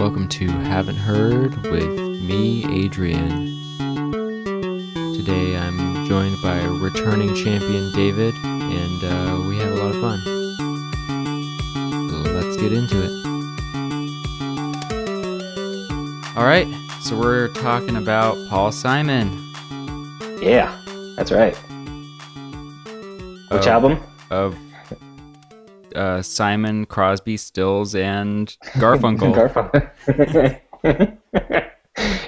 Welcome to Haven't Heard with me, Adrian. Today I'm joined by returning champion David, and we have a lot of fun. So let's get into it. Alright, so we're talking about Paul Simon. Yeah, that's right. Which album? Of Simon, Crosby, Stills, and Garfunkel.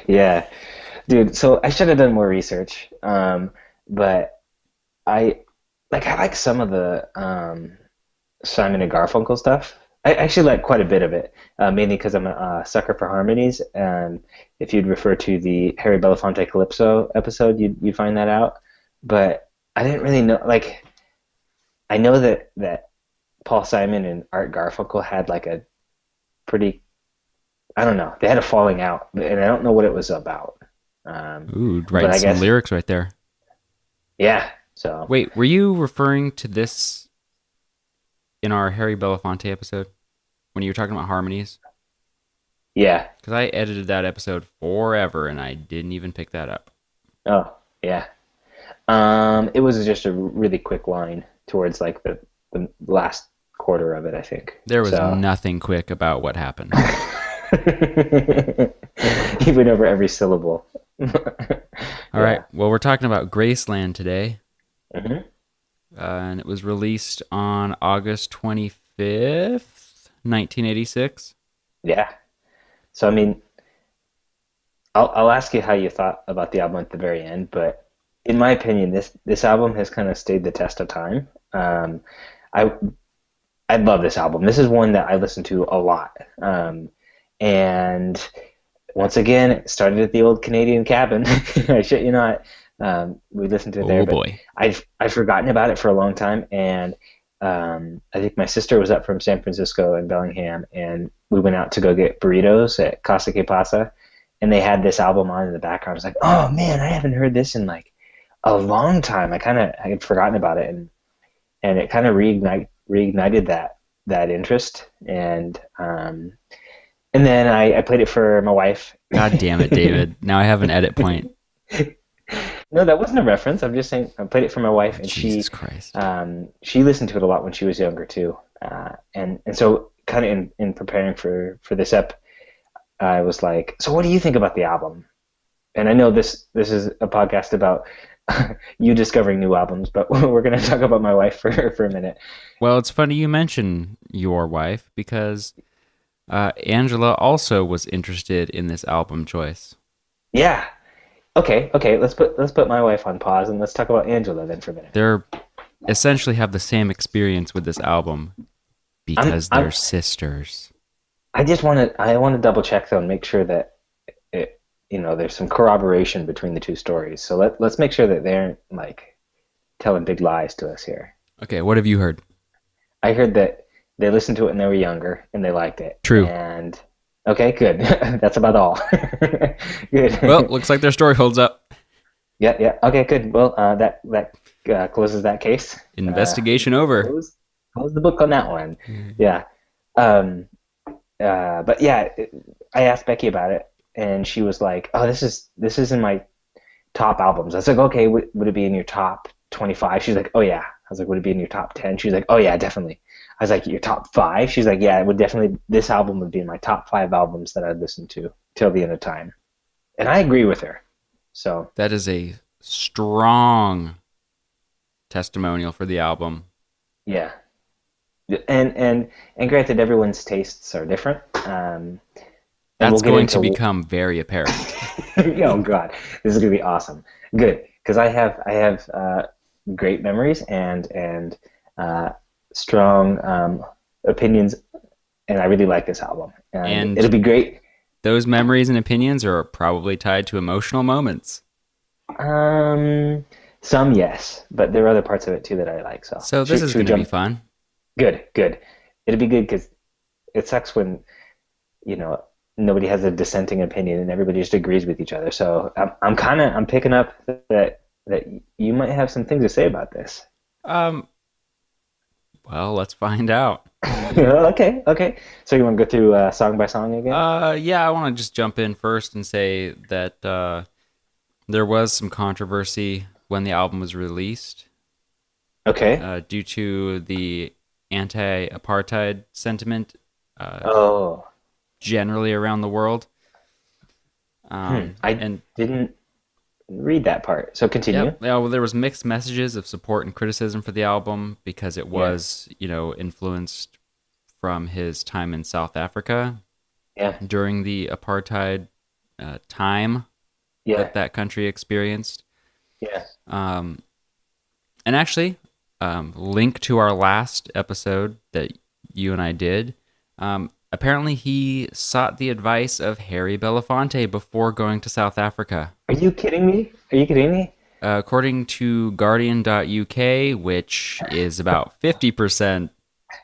Yeah, dude. So I should have done more research, but I like some of the Simon and Garfunkel stuff. I actually like quite a bit of it, mainly because I'm a sucker for harmonies. And if you'd refer to the Harry Belafonte Calypso episode, you'd find that out. But I didn't really know. Like, I know that Paul Simon and Art Garfunkel had like a pretty, I don't know, they had a falling out, and I don't know what it was about. Ooh, writing some lyrics right there. Yeah. So wait, were you referring to this in our Harry Belafonte episode when you were talking about harmonies? Yeah. Because I edited that episode forever and I didn't even pick that up. Oh, yeah. It was just a really quick line towards like the last quarter of it, I think. There was nothing quick about what happened. He went over every syllable. All right. Well, we're talking about Graceland today. Mm-hmm. And it was released on August 25th, 1986. Yeah. So, I mean, I'll ask you how you thought about the album at the very end, but in my opinion, this album has kind of stayed the test of time. I love this album. This is one that I listen to a lot. And once again, it started at the old Canadian cabin. I shit you not. We listened to it there. Oh boy. I've forgotten about it for a long time, and I think my sister was up from San Francisco and Bellingham, and we went out to go get burritos at Casa que Pasa, and they had this album on in the background. I was like, oh man, I haven't heard this in like a long time. I had forgotten about it, and it kind of reignited that interest, and then I played it for my wife. God damn it, David! Now I have an edit point. No, that wasn't a reference. I'm just saying I played it for my wife, and Jesus Christ. She listened to it a lot when she was younger too, and so kind of in preparing for this ep, I was like, so what do you think about the album? And I know this is a podcast about you discovering new albums, but we're going to talk about my wife for a minute. Well, it's funny you mention your wife because Angela also was interested in this album choice. Yeah. Okay. Let's put my wife on pause and let's talk about Angela then for a minute. They're essentially have the same experience with this album because they're sisters. I want to double check though and make sure that there's some corroboration between the two stories. So let's make sure that they aren't like telling big lies to us here. Okay, what have you heard? I heard that they listened to it when they were younger and they liked it. True. And okay, good. That's about all. Good. Well, looks like their story holds up. Yeah. Okay, good. Well, that closes that case. Investigation over. Close the book on that one. Mm-hmm. Yeah. But yeah, I asked Becky about it, and she was like, "Oh, this is in my top albums." I was like, "Okay, would it be in your top 25?" She's like, "Oh yeah." I was like, "Would it be in your top 10?" She was like, "Oh yeah, definitely." I was like, "Your top 5?" She's like, "Yeah, it would definitely. This album would be in my top 5 albums that I'd listen to till the end of time." And I agree with her. So that is a strong testimonial for the album. Yeah. And granted, everyone's tastes are different. That's going to become very apparent. Oh God, this is gonna be awesome. Good, because I have great memories and strong opinions, and I really like this album. And it'll be great. Those memories and opinions are probably tied to emotional moments. Some yes, but there are other parts of it too that I like. So this is going to be fun. Good. It'll be good because it sucks when nobody has a dissenting opinion and everybody just agrees with each other. So I'm picking up that you might have some things to say about this. Well, let's find out. Okay, okay. So you want to go through song by song again? Yeah, I want to just jump in first and say that there was some controversy when the album was released Okay. due to the anti-apartheid sentiment uh, Oh, generally around the world. I And didn't read that part. So continue. yep, yeah, well, there was mixed messages of support and criticism for the album because it Yeah, was, influenced from his time in South Africa yeah, during the apartheid time yeah, that that country experienced. yeah. Um, and actually, link to our last episode that you and I did. Apparently, he sought the advice of Harry Belafonte before going to South Africa. Are you kidding me? Are you kidding me? According to Guardian.uk, which is about 50%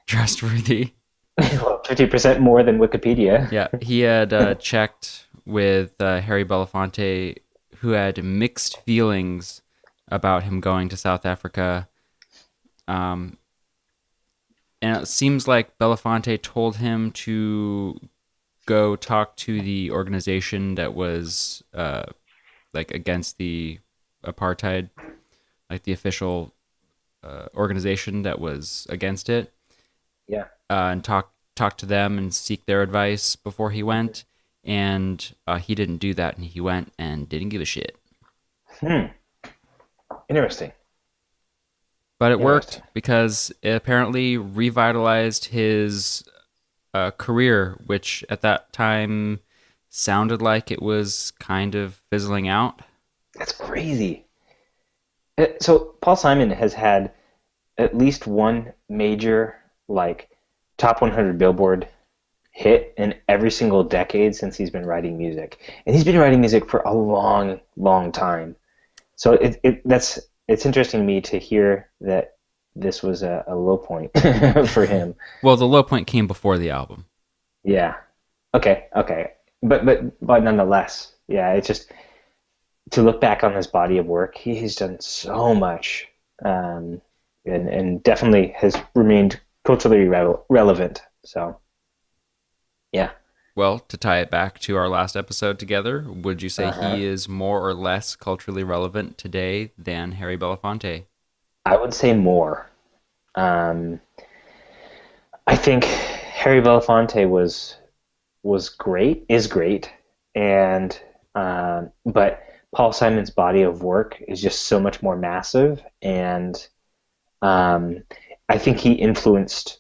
trustworthy. Well, 50% more than Wikipedia. Yeah, he had checked with Harry Belafonte, who had mixed feelings about him going to South Africa. Um, and it seems like Belafonte told him to go talk to the organization that was like against the apartheid, like the official organization that was against it, Yeah. and talk to them and seek their advice before he went. And he didn't do that, and he went and didn't give a shit. Hmm. Interesting. But it worked Interesting. because it apparently revitalized his career, which at that time sounded like it was kind of fizzling out. That's crazy. So Paul Simon has had at least one major like top 100 Billboard hit in every single decade since he's been writing music, and he's been writing music for a long, long time. So it's interesting to me to hear that this was a low point for him. Well, the low point came before the album. Yeah. Okay. Okay. But nonetheless, yeah. It's just to look back on his body of work. He's done so much, um, and definitely has remained culturally relevant. So yeah. Well, to tie it back to our last episode together, would you say Uh-huh. he is more or less culturally relevant today than Harry Belafonte? I would say more. Um, I think Harry Belafonte was great, is great, and but Paul Simon's body of work is just so much more massive, and um, I think he influenced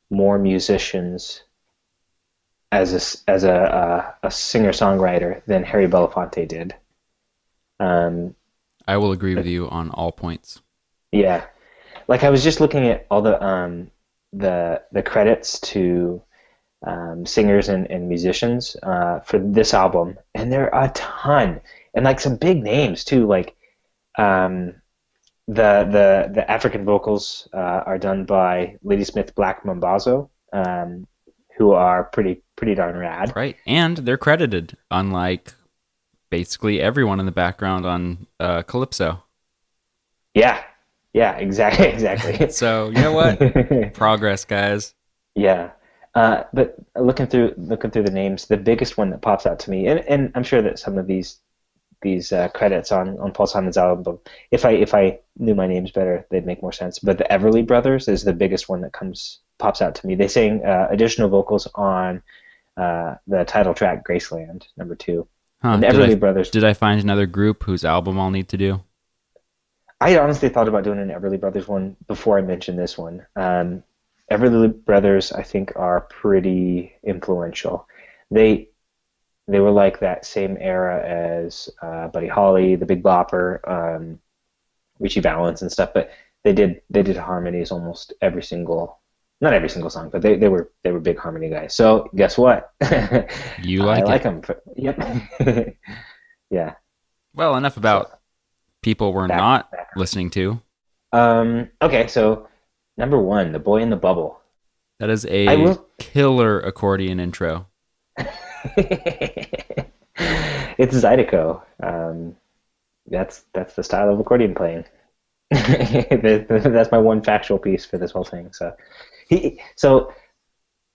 more musicians as a singer songwriter than Harry Belafonte did. Um, I will agree with you on all points. yeah, like I was just looking at all the credits to singers and musicians for this album, and there are a ton, and like some big names too. Like um, the African vocals are done by Ladysmith Black Mambazo, who are pretty darn rad. Right? And they're credited, unlike basically everyone in the background on Calypso. Yeah, yeah, exactly, exactly. So, you know what? Progress, guys. Yeah. But looking through the names, the biggest one that pops out to me, and I'm sure that some of these credits on Paul Simon's album, if I knew my names better, they'd make more sense. But the Everly Brothers is the biggest one that comes pops out to me. They sang additional vocals on the title track Graceland, number two, Huh. and the Everly Brothers. Did I find another group whose album I'll need to do? I honestly thought about doing an Everly Brothers one before I mentioned this one. Everly Brothers, I think, are pretty influential. They they were like that same era as Buddy Holly, The Big Bopper, Richie Valens, and stuff. But they did harmonies almost every single, not every single song, but they were big harmony guys. So guess what? You I like like it. them. Yep. Yeah. Well, enough So about people we're back not back. listening to. Okay, so number one, The Boy in the Bubble. That is I a will. killer accordion intro. It's Zydeco. That's the style of accordion playing. That's my one factual piece for this whole thing. So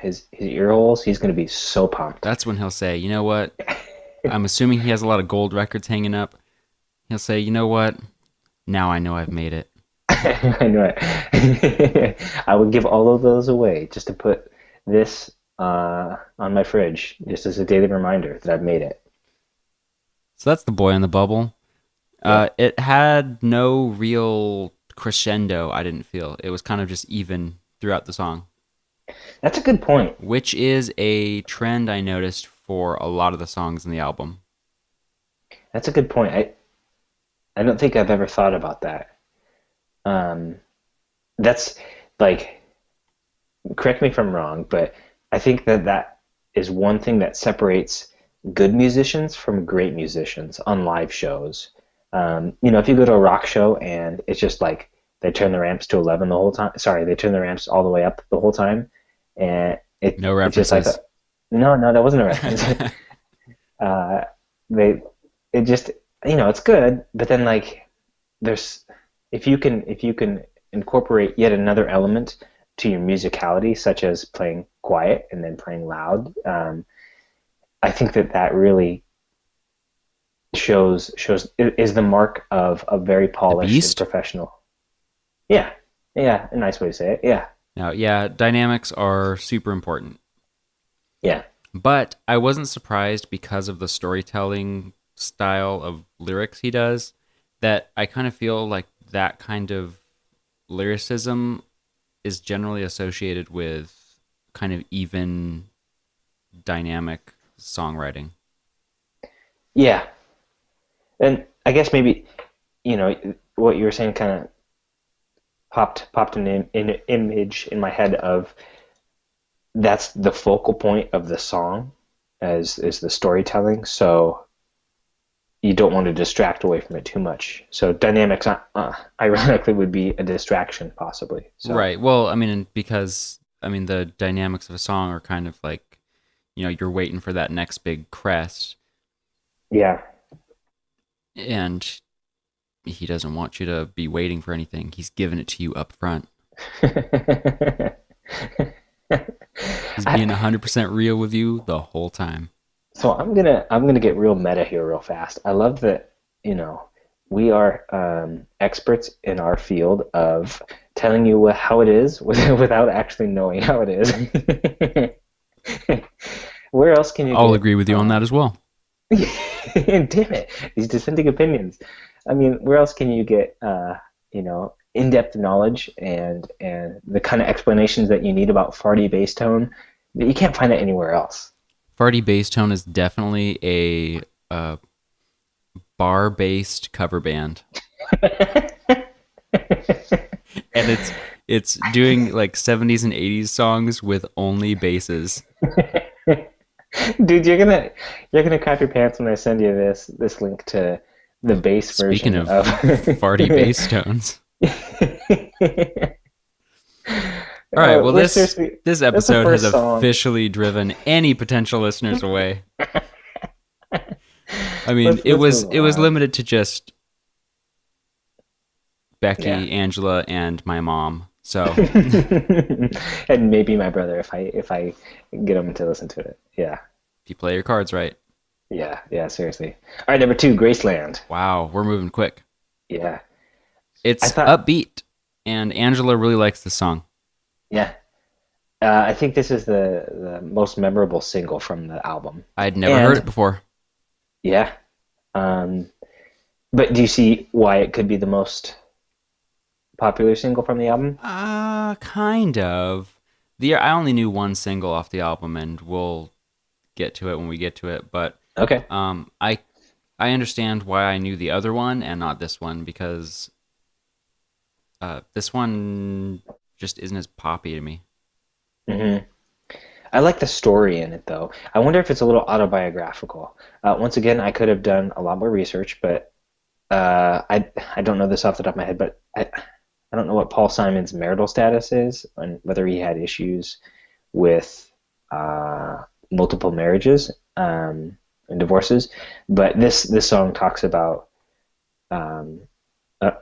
his ear holes, he's gonna be so pumped. That's when he'll say, you know what? I'm assuming he has a lot of gold records hanging up. He'll say, you know what? Now I know I've made it. I know it. I would give all of those away just to put this on my fridge, just as a daily reminder that I've made it. So that's the boy on the bubble. Yeah, It had no real crescendo, I didn't feel. It was kind of just even throughout the song, that's a good point. which is a trend I noticed for a lot of the songs in the album. That's a good point. I don't think I've ever thought about that. Um, that's like, correct me if I'm wrong, but I think that that is one thing that separates good musicians from great musicians on live shows. If you go to a rock show and it's just like they turn the ramps to 11 the whole time. Sorry, they turn the ramps all the way up the whole time, and No it's just like references. no, no, that wasn't a reference. uh, they it just it's good, but then like there's if you can incorporate yet another element to your musicality, such as playing quiet and then playing loud, I think that that really shows is the mark of a very The polished and Beast? professional. Yeah, yeah, a nice way to say it. Yeah, Now, yeah, dynamics are super important. yeah, But I wasn't surprised because of the storytelling style of lyrics he does that I kind of feel like that kind of lyricism is generally associated with kind of even dynamic songwriting. yeah. And I guess maybe what you were saying kind of popped an image in my head of that's the focal point of the song as is the storytelling. So you don't want to distract away from it too much. So dynamics, ironically, would be a distraction possibly. So Right. Well, I mean, because I mean the dynamics of a song are kind of like, you're waiting for that next big crest yeah, and he doesn't want you to be waiting for anything. He's giving it to you up front. He's being I, 100% real with you the whole time. so I'm gonna get real meta here real fast. I love that you know we are experts in our field of telling you how it is without actually knowing how it is. Where else can you I'll get? agree with you on that as well. Damn it, these dissenting opinions. I mean, where else can you get in-depth knowledge and the kind of explanations that you need about farty bass tone? You can't find it anywhere else. Farty bass tone is definitely a bar-based cover band, and it's doing like 70s and 80s songs with only basses. Dude, you're gonna crap your pants when I send you this link to the bass Speaking version of of. farty bass tones. All right, well Seriously, this that's the episode has first song. officially driven any potential listeners away. I mean, Let's it let's was move it was on. limited to just Yeah. Becky, Angela, and my mom. So, And maybe my brother if I get him to listen to it. Yeah. if you play your cards right, Yeah, yeah, seriously. All right, number two, Graceland. wow, we're moving quick. Yeah. I It's thought, upbeat, and Angela really likes the song. yeah. I think this is the most memorable single from the album. I'd never heard it And before. yeah, um, but do you see why it could be the most popular single from the album? Kind of. I only knew one single off the album, and we'll get to it when we get to it. But Okay. I understand why I knew the other one and not this one because this one just isn't as poppy to me. hmm I like the story in it though. I wonder if it's a little autobiographical. Once again, I could have done a lot more research, but I don't know this off the top of my head, but I don't know what Paul Simon's marital status is and whether he had issues with multiple marriages and divorces. But this song talks about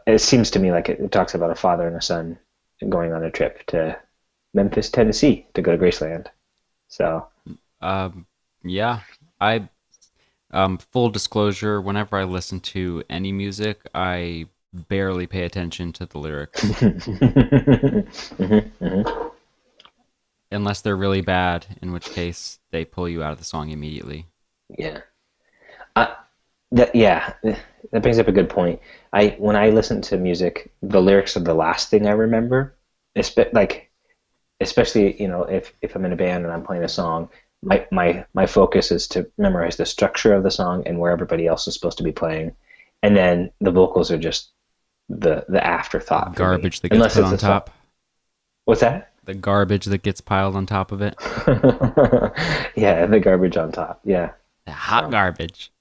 it seems to me like it talks about a father and a son going on a trip to Memphis, Tennessee to go to Graceland. So, Um, yeah, I full disclosure, whenever I listen to any music, I barely pay attention to the lyrics unless they're really bad, in which case they pull you out of the song immediately. yeah. I, yeah, that brings up a good point. I when I listen to music, the lyrics are the last thing I remember. Like especially if I'm in a band and I'm playing a song, my focus is to memorize the structure of the song and where everybody else is supposed to be playing, and then the vocals are just the The afterthought for me, garbage that gets unless put it's on a song. top, What's that? the garbage that gets piled on top of it, Yeah, the garbage on top. Yeah. the hot So garbage.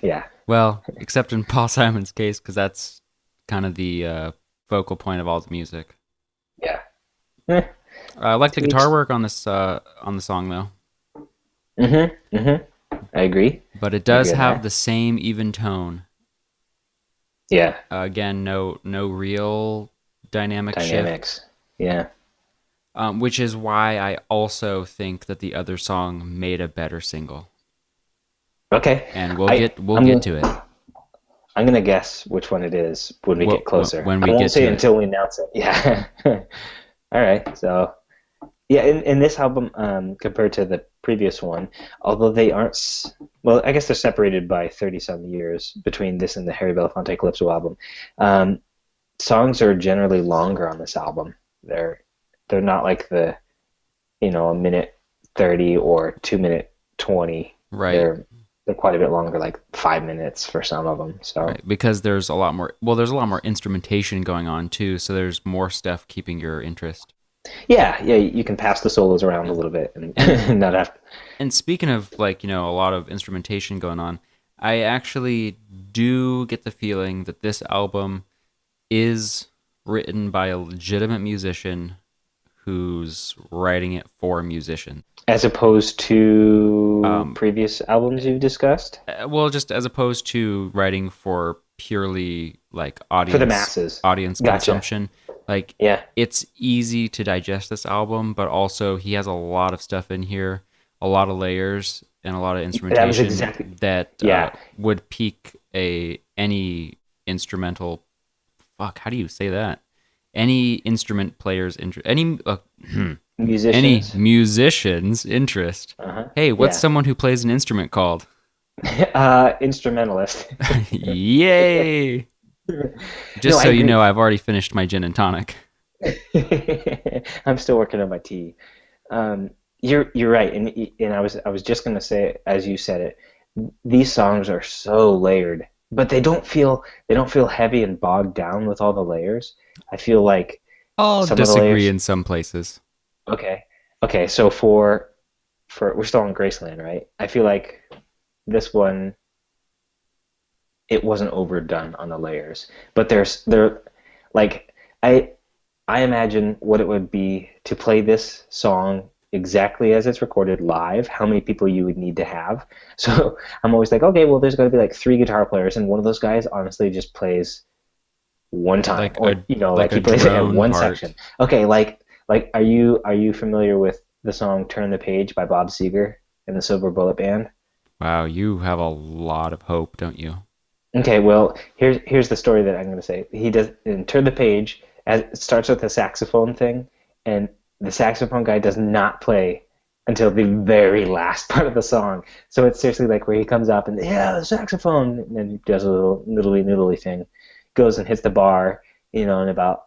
yeah. Well, except in Paul Simon's case, because that's kind of the focal point of all the music. Yeah. Eh, I like the to each. guitar work on the song though, Mm-hmm. I agree. but it I does agree on have that. the same even tone. Yeah. Again, no real dynamic shift, Dynamics. Yeah. which is why I also think that the other song made a better single. Okay. And I we'll I'm get gonna to it. I'm gonna guess which one it is when we get closer. When I we won't get say to it it. until we announce it. Yeah. All right. So yeah, in this album, compared to the previous one, although they aren't, well, I guess they're separated by 30 some years between this and the Harry Belafonte Calypso album. Um, Songs are generally longer on this album. They're they're not like a minute 30 or 2 minute 20. Right. They're quite a bit longer, like 5 minutes for some of them. So Right. Because there's a lot more, well, there's a lot more instrumentation going on too, so there's more stuff keeping your interest. yeah, you can pass the solos around a little bit and, And and not have. and speaking of like, a lot of instrumentation going on, I actually do get the feeling that this album is written by a legitimate musician who's writing it for musicians. As opposed to Um, previous albums you've discussed well, just as opposed to writing for purely like for the masses. audience Gotcha. consumption. Like Yeah, it's easy to digest this album, but also he has a lot of stuff in here, a lot of layers and a lot of that was instrumentation exactly. that Yeah, would pique a any instrumental. Fuck, how do you say that? Any instrument player's interest, any musicians. musician's interest. Uh-huh. Hey, what's Yeah, someone who plays an instrument called? instrumentalist. Yay! No, Just I so you agree. know, I've already finished my gin and tonic. I'm still working on my tea. Um, you're right, and I was just gonna say as you said it, these songs are so layered, but they don't feel heavy and bogged down with all the layers. I feel like I'll some of the disagree layers. in some places. Okay, okay, so for we're still on Graceland, right? I feel like this one it wasn't overdone on the layers, but there like I I imagine what it would be to play this song exactly as it's recorded live, how many people you would need to have. So I'm always like, okay, well, there's got to be like three guitar players, and one of those guys honestly just plays one time, Like or like like a he plays it at drone one part. section. Okay, like are you familiar with the song "Turn the Page" by Bob Seger and the Silver Bullet Band? Wow, you have a lot of hope, don't you? Okay, well, here's the story that I'm going to say. He does in Turn the Page, as it starts with a saxophone thing, and the saxophone guy does not play until the very last part of the song. So it's seriously like where he comes up and yeah, the saxophone, and then he does a little noodly noodly thing, goes and hits the bar, and about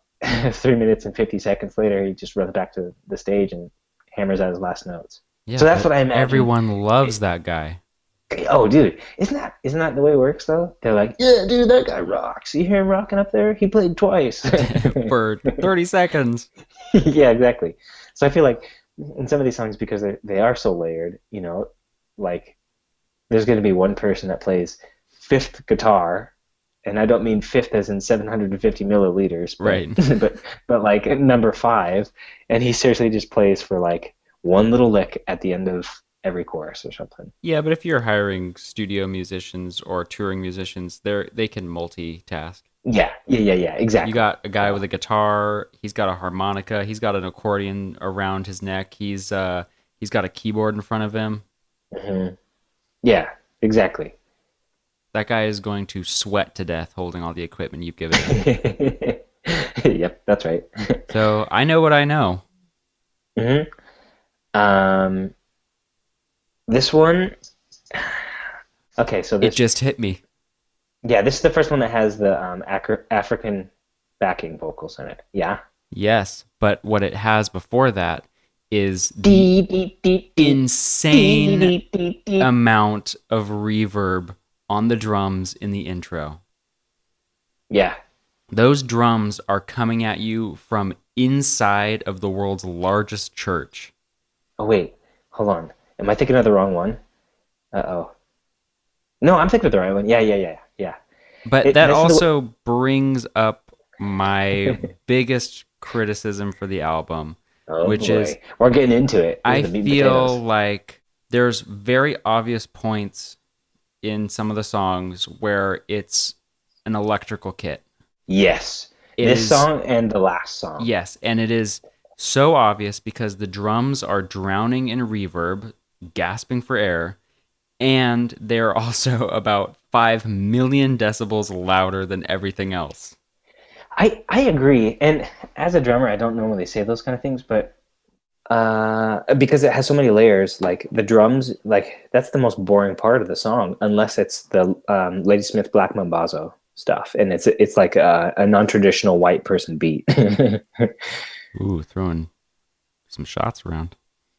3 minutes and 50 seconds later, he just runs back to the stage and hammers out his last notes. Yeah, So that's but what I imagine. everyone loves that guy Oh, dude, isn't that the way it works though? They're like, yeah, dude, that guy rocks. You hear him rocking up there? He played twice. for 30 seconds. Yeah, exactly. So I feel like in some of these songs, because they are so layered, like there's going to be one person that plays fifth guitar, and I don't mean fifth as in 750 milliliters, but Right. but like number five, and he seriously just plays for like one little lick at the end of every chorus or something. Yeah, but if you're hiring studio musicians or touring musicians, they can multitask. Yeah. You Exactly. got a guy with a guitar. He's got a harmonica. He's got an accordion around his neck. He's got a keyboard in front of him. Hmm. Yeah, exactly. That guy is going to sweat to death holding all the equipment you've given him. Yep, that's right. So I know what I know. Hmm. Um, this one. Okay, so It this. just hit me. Yeah, this is the first one that has the African backing vocals in it. Yeah. Yes, but what it has before that is the Dee, dee, dee, dee, dee, insane dee, dee, dee. amount of reverb on the drums in the intro. Yeah. Those drums are coming at you from inside of the world's largest church. Oh wait, hold on. Am I thinking of the wrong one? Uh-oh. No, I'm thinking of the right one. Yeah. But It. that This is the. also brings up my biggest criticism for the album, Oh which is boy, we're getting into it. This is I the meat and feel potatoes. like there's very obvious points in some of the songs where it's an electrical kit. Yes, It this is, song and the last song. yes, and it is so obvious because the drums are drowning in reverb, gasping for air, and they're also about 5 million decibels louder than everything else. I agree. And as a drummer, I don't normally say those kind of things, but because it has so many layers, like the drums, like that's the most boring part of the song, unless it's the Ladysmith Black Mambazo stuff, and it's like a non-traditional white person beat. Ooh, throwing some shots around.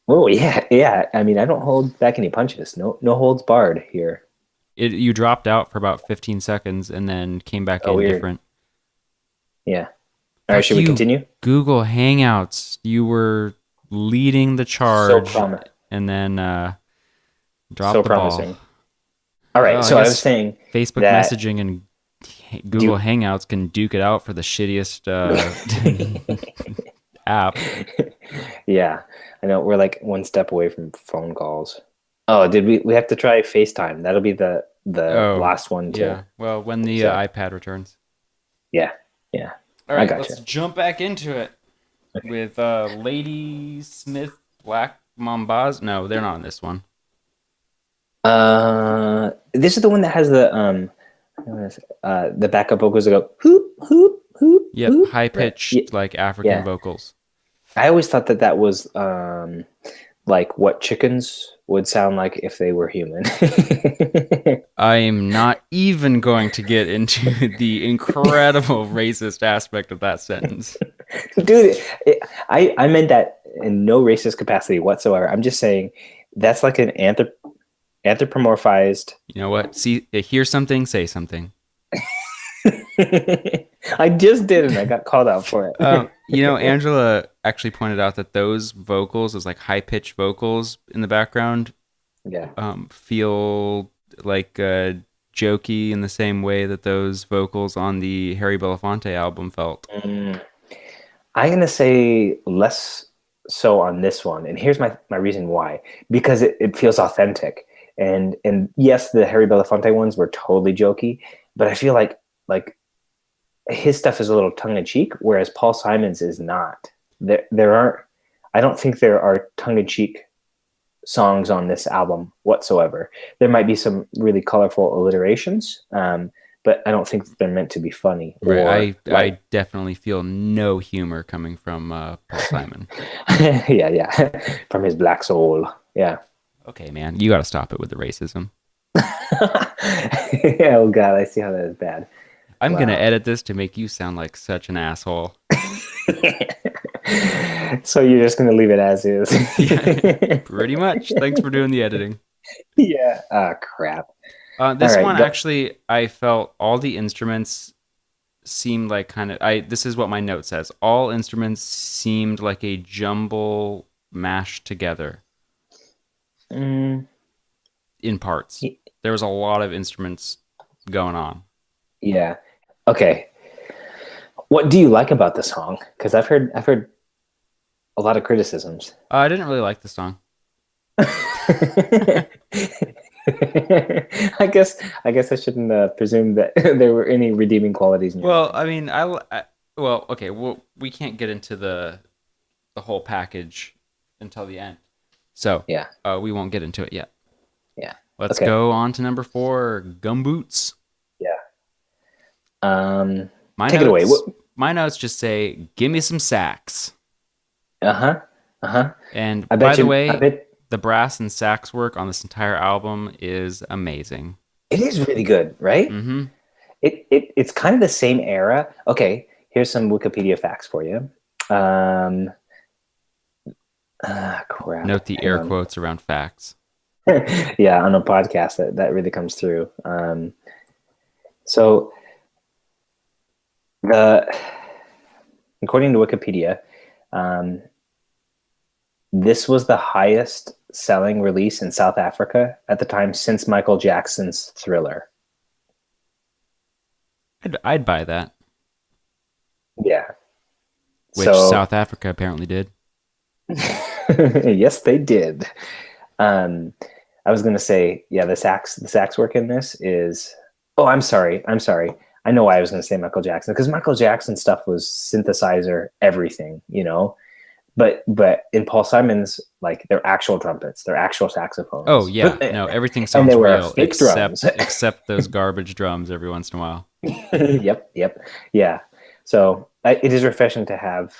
Oh yeah. I mean, I don't hold back any punches. No holds barred here. You dropped out for about 15 seconds and then came back Oh, in weird. different. Yeah. All right, Fuck should we you, continue? Google Hangouts. You were leading the So charge promise. and then So dropped the ball. promising. All right, Well, I so I was guess saying Facebook that messaging and Google do. Hangouts can duke it out for the shittiest app. Yeah, I know we're like one step away from phone calls. Oh, did we have to try FaceTime? That'll be the Oh, last one yeah. to Well, when the so iPad returns. yeah, yeah. All I right, got you. let's jump back into it with Lady Smith Black Mambas. No, they're not on this one. This is the one that has the backup vocals that go hoop hoop hoop Yep, hoop. high Right. Yeah, pitched like African yeah. vocals. I always thought that was like what chickens would sound like if they were human. I'm not even going to get into the incredible racist aspect of that sentence. Dude, I meant that in no racist capacity whatsoever. I'm just saying that's like an anthropomorphized. You know what? See, hear something, say something. I just did, and I got called out for it. Angela actually pointed out that those vocals, those like high pitched vocals in the background, Yeah. feel like jokey in the same way that those vocals on the Harry Belafonte album felt. I'm gonna say less so on this one, and here's my reason why. Because it feels authentic, and yes, the Harry Belafonte ones were totally jokey, but I feel like his stuff is a little tongue in cheek, whereas Paul Simon's is not. There aren't. I don't think there are tongue in cheek songs on this album whatsoever. There might be some really colorful alliterations, but I don't think they're meant to be funny. Right. Or I definitely feel no humor coming from Paul Simon. yeah, from his black soul. Yeah. Okay, man, you got to stop it with the racism. Oh God, I see how that is bad. I'm Wow. gonna edit this to make you sound like such an asshole. So you're just gonna leave it as is? Yeah, pretty much. Thanks for doing the editing. Yeah. Ah, crap. This All right, one actually, I felt all the instruments seemed like kind of. This is what my note says. All instruments seemed like a jumble mashed together Mm, in parts. There was a lot of instruments going on. yeah. Okay. What do you like about the song? Because I've heard a lot of criticisms. I didn't really like the song. I guess I shouldn't presume that there were any redeeming qualities in your Well, mind. I mean, well, okay, well, we can't get into the whole package until the end, so Yeah, we won't get into it yet. yeah. Let's Okay. go on to number four, Gumboots. Yeah. Um, My take it away. notes, my notes just say, "Give me some sax." Uh-huh. Uh-huh. And I by bet the you. I way, bet the brass and sax work on this entire album is amazing. it is really good, right? Mm-hmm. It's kind of the same era. Okay, here's some Wikipedia facts for you. Um, crap. Note the Hang air on. quotes around facts. Yeah, on a podcast that really comes through. So the according to Wikipedia, um, this was the highest selling release in South Africa at the time since Michael Jackson's Thriller. I'd buy that, Yeah. which So South Africa apparently did. yes, they did. Um, I was gonna say, yeah, the sax work in this is. Oh, I'm sorry. I know why I was gonna say Michael Jackson because Michael Jackson stuff was synthesizer everything, you know. But in Paul Simon's, like they're actual trumpets, they're actual Oh saxophones, yeah, but no, everything and they sounds were real fake drums. except those garbage drums every once in a while. Yep, yep, yeah. So it is refreshing to have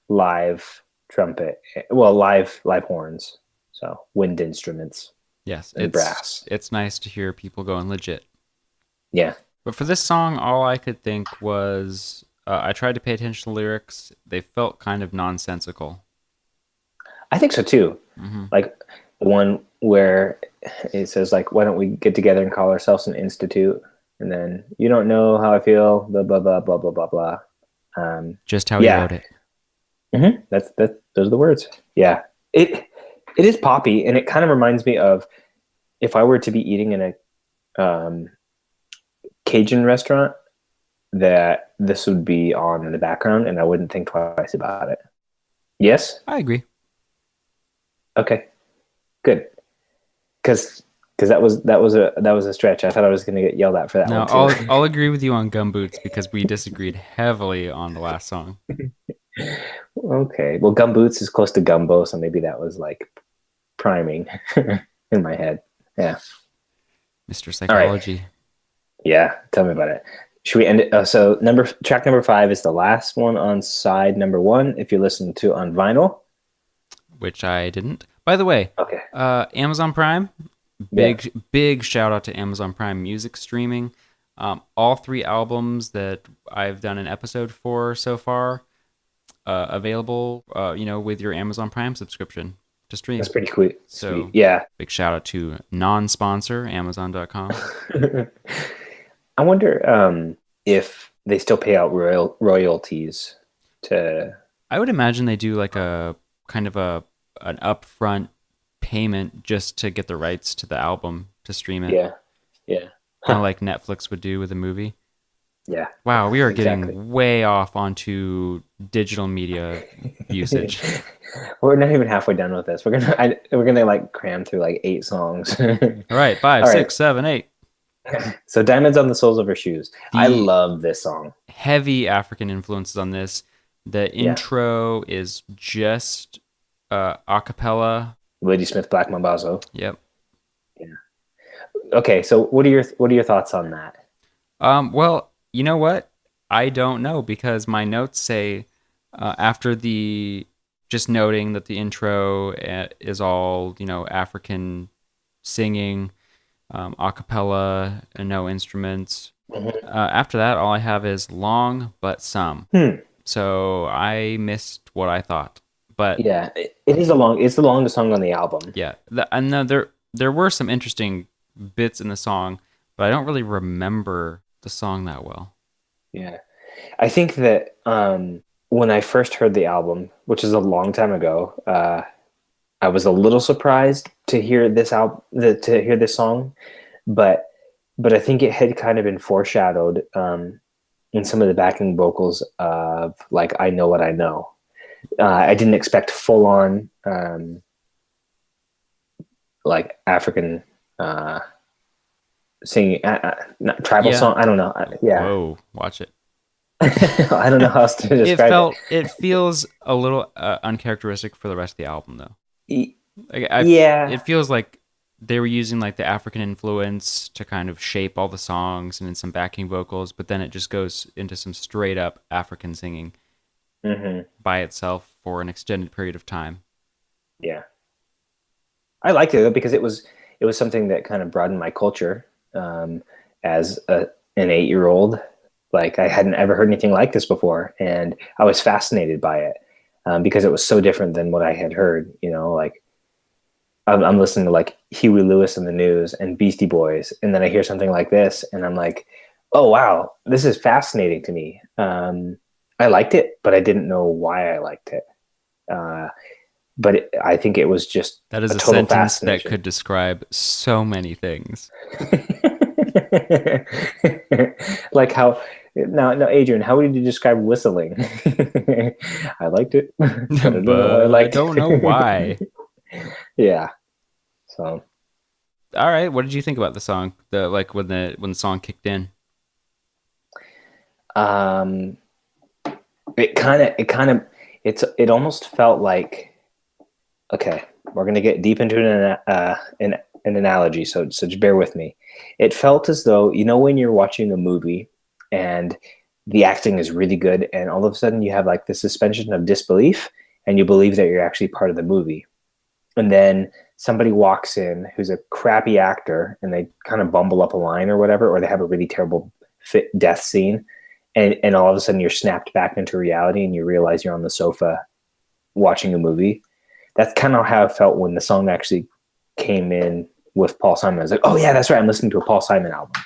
live trumpet, well, live horns, so wind instruments Yes, and brass. it's nice to hear people going legit. Yeah, But for this song, all I could think was I tried to pay attention to the lyrics. They felt kind of nonsensical. I think so too. Hmm. Like the one where it says like, "Why don't we get together and call ourselves an institute?" And then you don't know how I feel. Blah blah blah blah blah blah blah. Just how he Yeah, wrote it. that's that. Those are the words. Yeah, it is poppy, and it kind of reminds me of if I were to be eating in a Cajun restaurant, that this would be on in the background, and I wouldn't think twice about it. Yes. I agree. Okay. Good. Because that was a stretch. I thought I was going to get yelled at for that No, one too. I'll agree with you on Gumboots because we disagreed heavily on the last song. Okay. Well, gumboots is close to gumbo, so maybe that was like priming in my head. Yeah. Mr. All right. Psychology, Yeah. Tell me about it. Should we end it? So track number 5 is the last one on side number 1. If you listen to on vinyl. which I didn't. By the way, Okay. Amazon Prime, Yeah. big shout out to Amazon Prime Music streaming. All three albums that I've done an episode for so far, available, with your Amazon Prime subscription to stream. That's pretty cool. Sweet. So Yeah. big shout out to non-sponsor Amazon.com. I wonder if they still pay out royalties to. I would imagine they do like a kind of an upfront payment just to get the rights to the album to stream it, Yeah. Yeah. kind of like Netflix would do with a movie. Yeah. Wow, we are Exactly. getting way off onto digital media usage. We're not even halfway done with this. We're gonna like cram through like 8 songs. All right, 5, All right. 6, 7, 8. So Diamonds on the Soles of Her Shoes. I The love this song. heavy African influences on this. The Yeah. intro is just a cappella. Lady Smith Black Mambazo. Yep. Okay, so what are your thoughts on that? Well, you know what? I don't know because my notes say after the just noting that the intro is all African singing, a cappella, and no instruments. Mhm. After that, all I have is long but some. Hmm. So I missed what I thought. But Yeah, it's the longest song on the album. yeah, and there were some interesting bits in the song, but I don't really remember the song that well. Yeah. I think that when I first heard the album, which is a long time ago, I was a little surprised to hear to hear this song, but I think it had kind of been foreshadowed in some of the backing vocals of like "I Know What I Know." I didn't expect full on like African uh, singing not tribal Yeah. song. I don't know. Yeah, Whoa, watch it. I don't know how else to describe it. It feels a little uncharacteristic for the rest of the album though. Y- Like Yeah. it feels like they were using like the African influence to kind of shape all the songs and in some backing vocals, but then it just goes into some straight up African singing Hmm. by itself for an extended period of time. Yeah. I liked it though because it was something that kind of broadened my culture um, as an 8 year old. Like I hadn't ever heard anything like this before, and I was fascinated by it because it was so different than what I had heard. Like I'm listening to like Huey Lewis and the News and Beastie Boys, and then I hear something like this, and I'm like, oh wow, this is fascinating to me. I liked it, but I didn't know why I liked it. Uh, I think it was just That is a a total sentence that fascination. could describe so many things. Like how now, Adrian, how would you describe whistling? I liked it, but I don't know why I But I liked don't know why. it. Yeah. So All right, what did you think about the song? The like when the song kicked in. um it almost felt like, okay, we're gonna get deep into an analogy, so just bear with me. It felt as though, when you're watching a movie and the acting is really good, and all of a sudden you have like the suspension of disbelief, and you believe that you're actually part of the movie, and then somebody walks in who's a crappy actor, and they kind of bumble up a line or whatever, or they have a really terrible death scene, and all of a sudden you're snapped back into reality, and you realize you're on the sofa watching a movie. That's kind of how it felt when the song actually came in with Paul Simon. I was like, oh yeah, that's right, I'm listening to a Paul Simon album,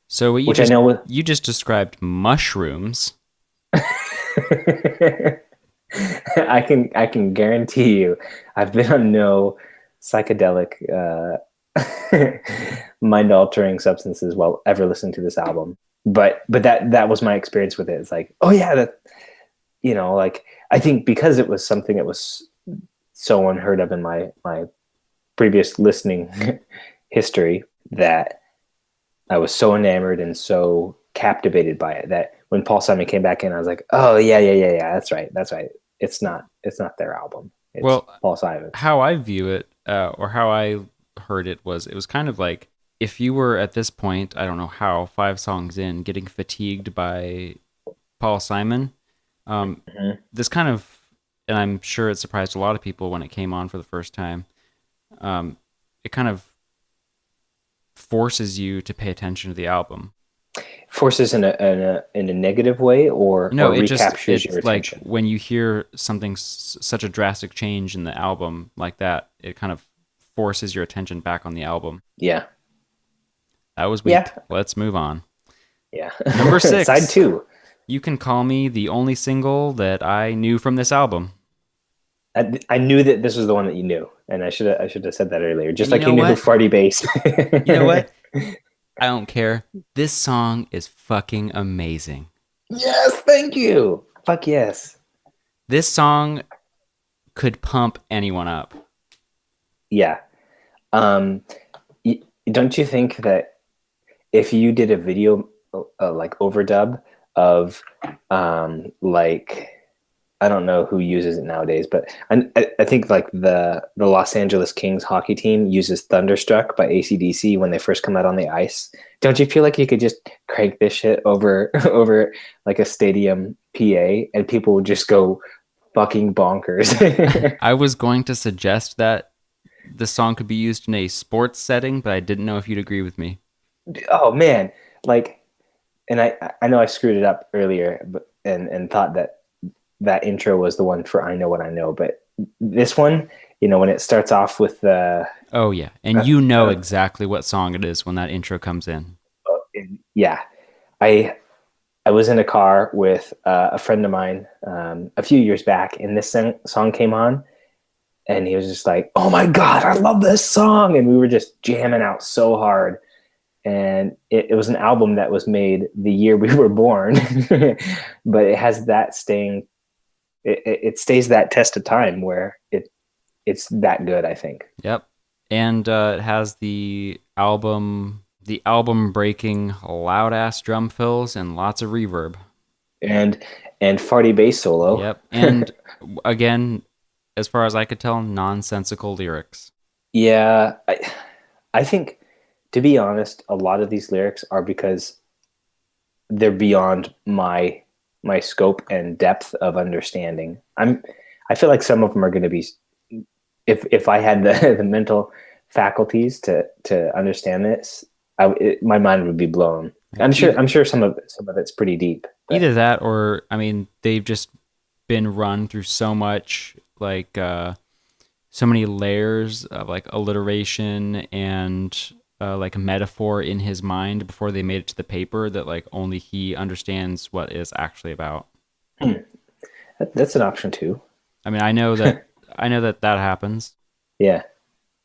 So what which I know with you just described mushrooms. I can guarantee you, I've been on no psychedelic, mind altering substances while ever listening to this album. But that was my experience with it. It's like, oh yeah, that like I think because it was something that was so unheard of in my previous listening history, that I was so enamored and so captivated by it that when Paul Simon came back in, I was like, oh yeah, yeah, yeah, yeah, that's right. It's not their album. It's Well, Paul Simon's. how I view it, or how I heard it was kind of like if you were at this point, I don't know how, 5 songs in, getting fatigued by Paul Simon. Mhm. This kind of, and I'm sure it surprised a lot of people when it came on for the first time. It kind of forces you to pay attention to the album. Forces in a negative way, or No, recaptures your it's like attention. when you hear something such a drastic change in the album like that, it kind of forces your attention back on the album. Yeah, That was yeah, weak. Let's move on. yeah. Number Side 6. two. You Can Call Me the only single that I knew from this album. I knew that this was the one that you knew, and I should have said that earlier. Just And you like know you knew who what? Farty Bass. You know what? I don't care. This song is fucking amazing. Yes, thank you. Fuck yes. This song could pump anyone up. Yeah. Um, don't you think that if you did a video like overdub of like, I don't know who uses it nowadays, but I think like the Los Angeles Kings hockey team uses Thunderstruck by AC/DC when they first come out on the ice. Don't you feel like you could just crank this shit over over like a stadium PA, and people would just go fucking bonkers? I was going to suggest that the song could be used in a sports setting, but I didn't know if you'd agree with me. Oh man, like, and I know I screwed it up earlier, but and thought that that intro was the one for I Know What I Know, but this one, when it starts off with the Oh yeah, and you know exactly what song it is when that intro comes in. yeah, I I was in a car with a friend of mine a few years back, and this song came on, and he was just like, "Oh my god, I love this song!" And we were just jamming out so hard. And it was an album that was made the year we were born, but it has that staying. It stays that test of time where it's that good, I think. Yep. And it has the album breaking loud ass drum fills and lots of reverb. and and farty bass solo. Yep. And again, as far as I could tell, nonsensical lyrics. Yeah, I think, to be honest, a lot of these lyrics are because they're beyond my scope and depth of understanding. I feel like some of them are going to be, if I had the mental faculties to understand this, my mind would be blown. Right? I'm sure some of it's pretty deep, but Either that, or I mean, they've just been run through so much, like so many layers of like alliteration and like a metaphor in his mind before they made it to the paper, that like only he understands what it's actually about. that's an option too. I mean, I know that happens. Yeah,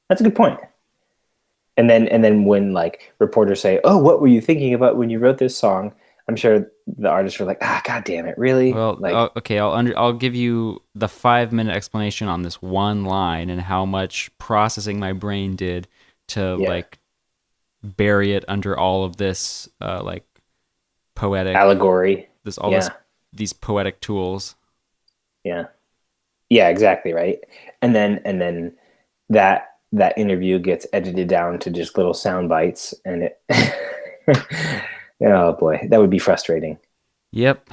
that's a good point. And then when like reporters say, "Oh, what were you thinking about when you wrote this song?" I'm sure the artists are like, "Ah, god damn it, really?" Well, Like, okay, I'll give you the 5 minute explanation on this one line and how much processing my brain did to yeah, like bury it under all of this like poetic allegory. this all this Yeah, these poetic tools. yeah, yeah, exactly right. And then that interview gets edited down to just little sound bites, and it. Oh boy, that would be frustrating. Yep,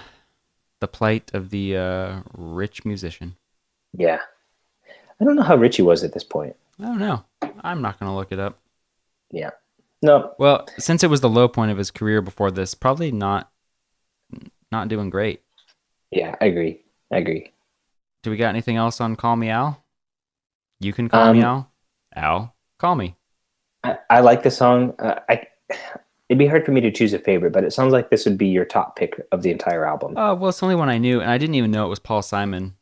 the plight of the rich musician. Yeah, I don't know how rich he was at this point. I don't know. I'm not gonna look it up. Yeah, no, Well, since it was the low point of his career before this, probably not doing great. yeah, I agree. I agree. Do we got anything else on Call Me Al? You can call me Um, Al. Al, call me. I like the song. It'd be hard for me to choose a favorite, but it sounds like this would be your top pick of the entire album. Well, it's the only one I knew, and I didn't even know it was Paul Simon.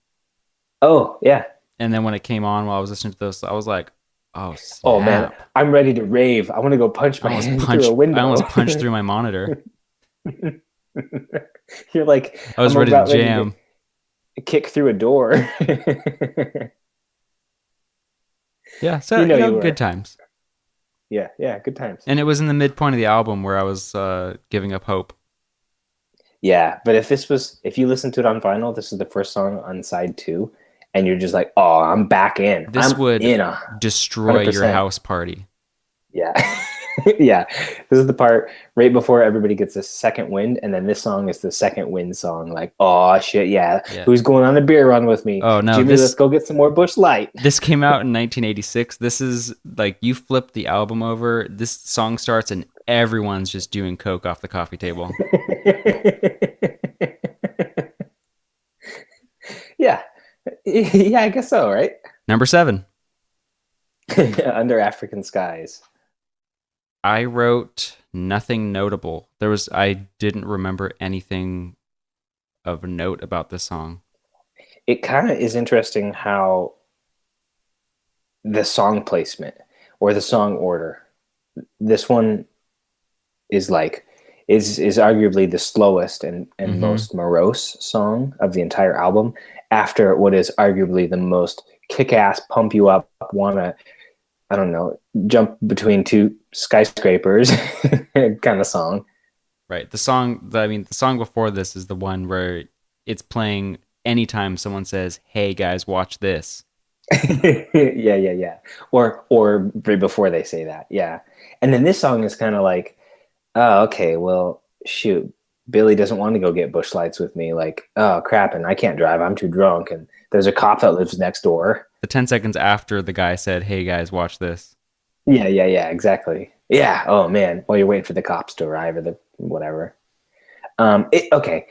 Oh yeah. And then when it came on while I was listening to this, I was like, "Oh Oh man, snap!" I'm ready to rave. I want to go punch I my almost hand through a punched. I window. almost punched through my monitor. You're like, I was I'm ready to about ready jam. to kick through a door. Yeah, so You know you good were. times. Yeah, yeah, good times. And it was in the midpoint of the album where I was giving up hope. Yeah, but if you listen to it on vinyl, this is the first song on side two, and you're just like, oh, I'm back in. This I'm would in 100%. destroy your house party. Yeah. Yeah. This is the part right before everybody gets a second wind, and then this song is the second wind song. Like, oh shit, yeah. Yeah. Who's going on a beer run with me? Oh no, Jimmy, let's go get some more Bush Light. this came out in 1986. This is like you flip the album over. This song starts and everyone's just doing coke off the coffee table. Yeah. Yeah, I guess so, right? Number 7. Under African Skies. I wrote nothing notable. I didn't remember anything of note about this song. It kind of is interesting how the song placement or the song order, this one is like is arguably the slowest and Mm-hmm. most morose song of the entire album, after what is arguably the most kick-ass, pump you up, wanna, I don't know, jump between two skyscrapers kind of song. Right. The song before this is the one where it's playing anytime someone says, "Hey guys, watch this." Yeah, yeah, yeah. Or right before they say that, yeah. And then this song is kind of like, oh, okay, well, shoot, Billy doesn't want to go get bush lights with me. Like, oh crap, and I can't drive. I'm too drunk, and there's a cop that lives next door. The 10 seconds after the guy said, "Hey guys, watch this." Yeah, yeah, yeah, exactly. Yeah. Oh man, while you're waiting for the cops to arrive or the whatever. Okay.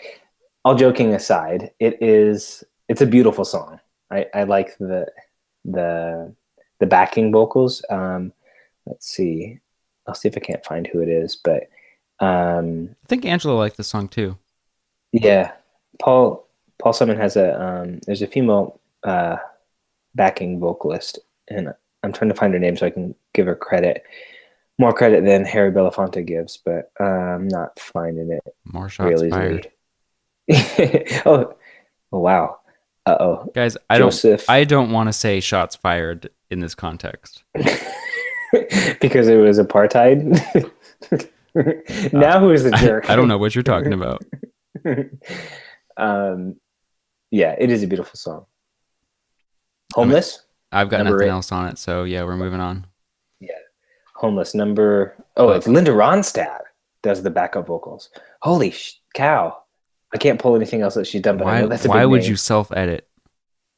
All joking aside, it's a beautiful song. I like the the backing vocals. Let's see. I'll see if I can't find who it is, but I think Angela liked this song too. yeah, Paul Simon has there's a female backing vocalist, and I'm trying to find her name so I can give her more credit than Harry Belafonte gives, but I'm not finding it More shots real easily. fired. Oh, oh, wow. Uh oh. Guys, Joseph. I don't want to say shots fired in this context. because it was apartheid. Uh, Now who is the jerk? I don't know what you're talking about. um, yeah, it is a beautiful song. I mean, Homeless, I've got number nothing eight. else on it, so yeah, we're moving on. Yeah, Homeless, number. Oh, Uh, it's Linda Ronstadt does the backup vocals. Holy cow! I can't pull anything else that she's done, but I know that's a why big would you name. self-edit?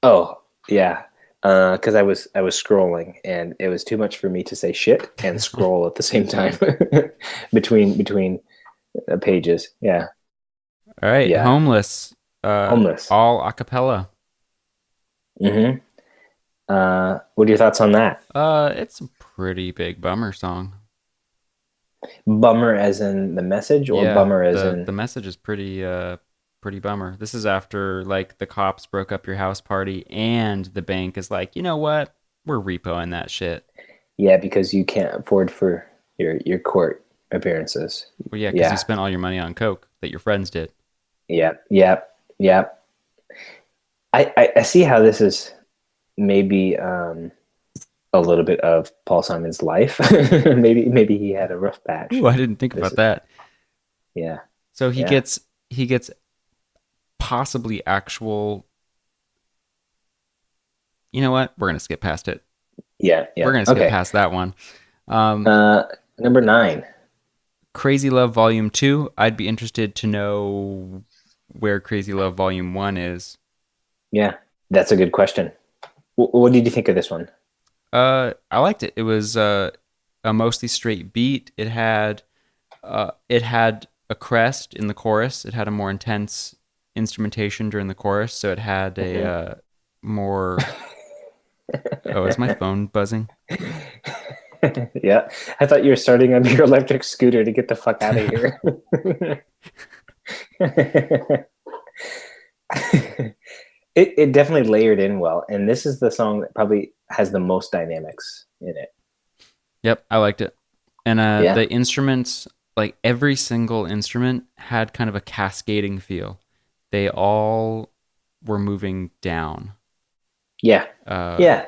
Oh, yeah. Because I was scrolling and it was too much for me to say shit and scroll at the same time between pages. Yeah, All right, yeah. Homeless, Homeless. all a cappella. Mm-hmm. What are your thoughts on that? It's a pretty big bummer song. Bummer as in the message, or Yeah, bummer as the in message is pretty bummer. This is after like the cops broke up your house party and the bank is like, "You know what? We're repoing that shit." yeah, because you can't afford for your court appearances. Well, yeah, because you Yeah, spent all your money on coke that your friends did. yeah, yeah, yeah. I see how this is maybe a little bit of Paul Simon's life. Maybe he had a rough patch. Ooh, I didn't think This, about that. yeah, So yeah, he gets possibly actual. You know what? We're gonna skip past it. yeah, We're yeah. gonna skip Okay. past that one. Um, Uh, number nine. Crazy Love Volume 2. I'd be interested to know where Crazy Love Volume 1 is. Yeah, that's a good question. What did you think of this one? I liked it. It was a mostly straight beat. It had a crest in the chorus. It had a more intense instrumentation during the chorus, so it had a Mhm. more. Oh, is my phone buzzing? Yeah, I thought you were starting on your electric scooter to get the fuck out of here. It definitely layered in well, and this is the song that probably has the most dynamics in it. Yep, I liked it. And Yeah, the instruments, like every single instrument, had kind of a cascading feel. They all were moving down, yeah, uh, yeah,